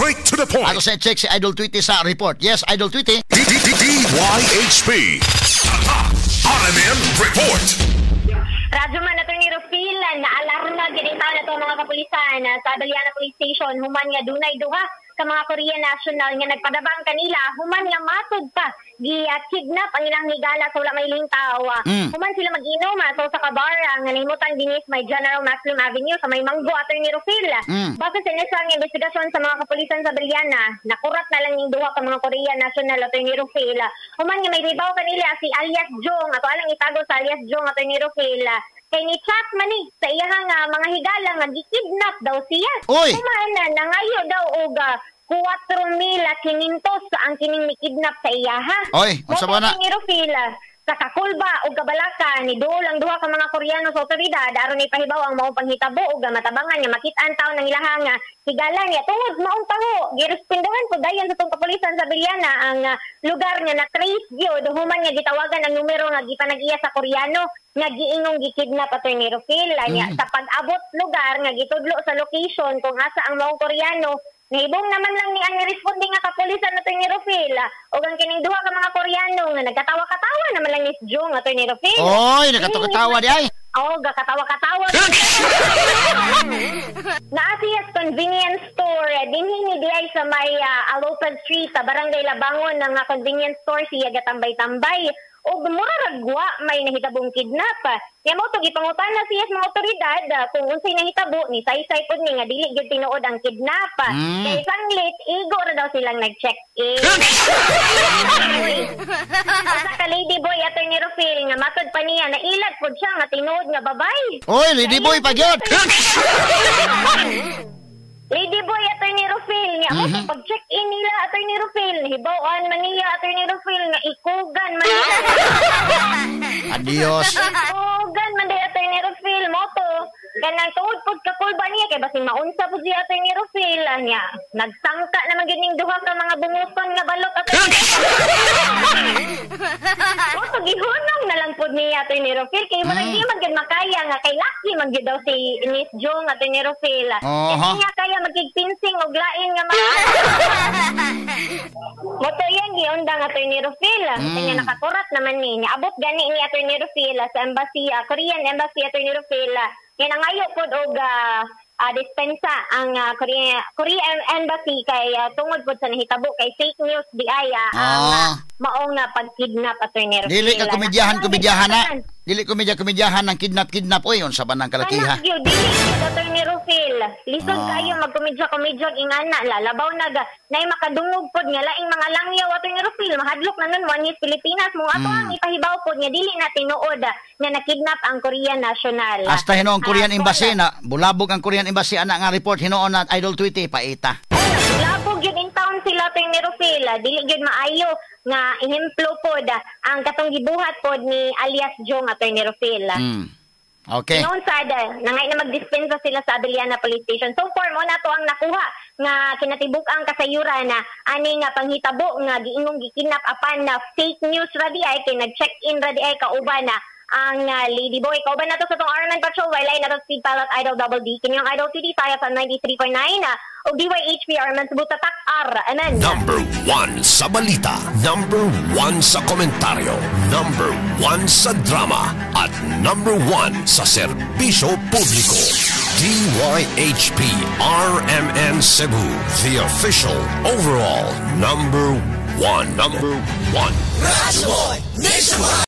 Straight to the point. Ako sa check si Idol Tweety sa report. Yes, Idol Tweety. DYHP. RMN Report. Radyo man nato ni Rufil na alarma ginita na to mga kapulisan sa Abellana Police Station human nga dunay duha ka mga Korean national nga nagpadabang kanila human nga matud pa gi-kidnap ang ilang higala sa wala may lintaw. Human sila mag-inom so sa kabara nga nahimutan dinis may General Maxim Avenue sa may Manggo ato ni Rufil. Base sa inisang investigasyon sa mga kapulisan sa Abellana nakurat na lang ning duha ka mga Korean national ato ni Rufil. Human nga may ribaw kanila si alias Jong ato alang itago sa alias Jong ato ni Rufil. Kay ni chat man ni sa iyang mga higala nga gikidnap daw siya. Human nangayo daw og 4,500 ang kining mikidnap sa iya ha. Oy, unsa ba na? Ni Rufil sa Kakulba o Kabalaka ni duol ang duha ka mga Koreano sa otoridad aron ipahibaw ang mao panghitabo ug matabangan nga makit-an taw ng ilahang higala niya tungod maong taho girespondohan pud dayon sa tong kapulisan sa Abellana ang lugar nga na trace gyud human nga gitawagan ang numero nga gipanag-iya sa Koreano nga giingong gikidnap ato ni Rufil nya sa pag-abot lugar nga gitudlo sa location kung asa ang maong Koreano. Nahibong naman lang ni ang responding nga kapulisan nato ni Rufil. O ang kining duha ka mga Koreano nga nagkatawa-katawa naman lang ni Jong ato ni Rufil. Oy, nagkatawa di ay. Oo, gakatawa-katawa. Naasiyas convenience store. Dinhini di ay sa may Alopan Street sa Barangay Labangon ng convenience store siya gatambay-tambay. O muraragwa may nahitabong kidnap. Kaya mo ito, gipangutan na siya sa mga otoridad kung unsay nahitabo ni say-say po ni nga dili gyud tinuod ang kidnap. Kaya isang late, igo na daw silang nag-check-in. Sa ka lady boy ato ni Rufil nga matod pa niya na ilat po siya nga tinuod nga babay. Oy, lady boy pagyod. Lady boy ato ni Rufil nga mo pag-check-in nila ato ni Rufil hibaw-an man niya ato ni Rufil nga ikugan man niya. Adios. Ikugan man niya ato ni Rufil mo to kanang tuod pud kakulba niya kay basing maunsa pud siya ato ni Rufil niya nagsangka naman gining duha ka mga bunguson nga balot ato. O gihunong na lang pud niya ato ni Rufil kay murag di man gyud makaya nga kay lucky man gyud daw si Miss Jong ato ni Rufil. Kaya niya kaya magigpinsing og lain nga mga moto yan giundang ato ni Rufil kanya nakakurat naman ni abot gani ni ato ni Rufil sa embassy Korean embassy ato ni Rufil kaya nangayo pod og dispensa ang Korean embassy kay tungod pod sa nahitabo kay fake news di ay ang maong pagkidnap ato ni Rufil. Dili ka komedyahan na. Dili komedyahan ng kidnap oy unsa ba nang kalakiha. Dili ato ni Rufil. Lisod kayo magkomedya ingana lalabaw nay makadungog pod nga laing mga langyaw ato ni Rufil mahadlok na nun one Pilipinas mo ato ang ipahibaw pod nga dili na tinuod nga nakidnap ang Korean national. Hasta hinoong Korean embassy na bulabog ang Korean embassy ana nga report hinoon na Idol Tweety paita. Bulabog yun in town sila ato ni Rufil dili gyud maayo nga ehemplo pod ang katong gibuhat pod ni alias Jong ato ni Rufil. Okay. Noon sada, nangay na magdispensa sila sa Abellana Police Station. So far mo na to ang nakuha nga kinatibuk ang kasayuran na ani nga panghitabo nga giingong gikinap apan na fake news radi ay kay nag-check-in radi ay kauban na ang lady boy. Kauban na to sa tong RMN Patrol while ay na to speed pilot Idol Double D. Kinyong Idol CD tayo sa 93.9 o DYHP RMN Subutatak RMN. Number 1 sa balita, number 1 sa komentaryo, number 1 sa drama, at number 1 sa serbisyo publiko. DYHP RMN Cebu, the official overall number 1. Number 1. Radyo Boy Nationwide.